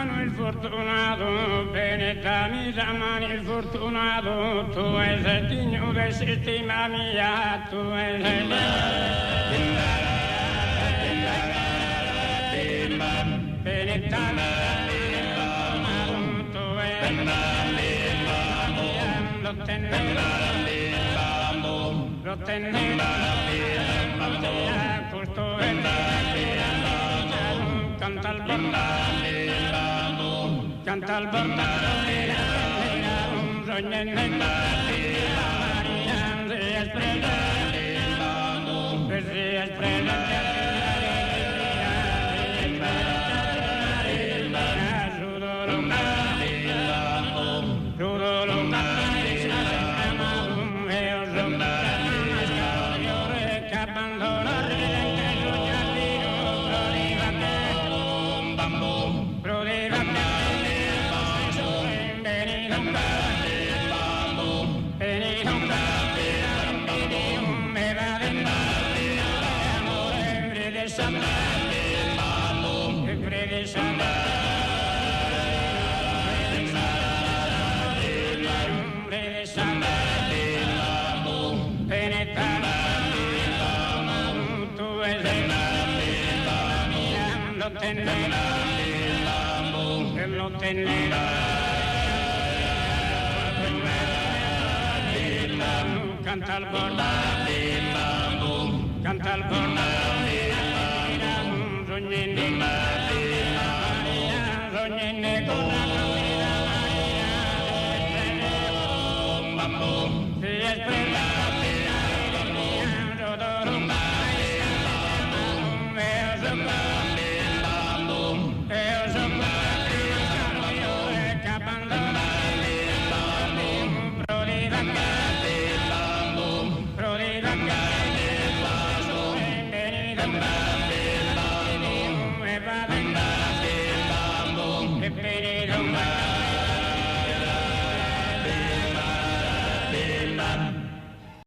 mano il fortunato, benetta mia mano il fortunato, tu sei il digno di settima mia, tu sei il benetta canta al canta al Bam,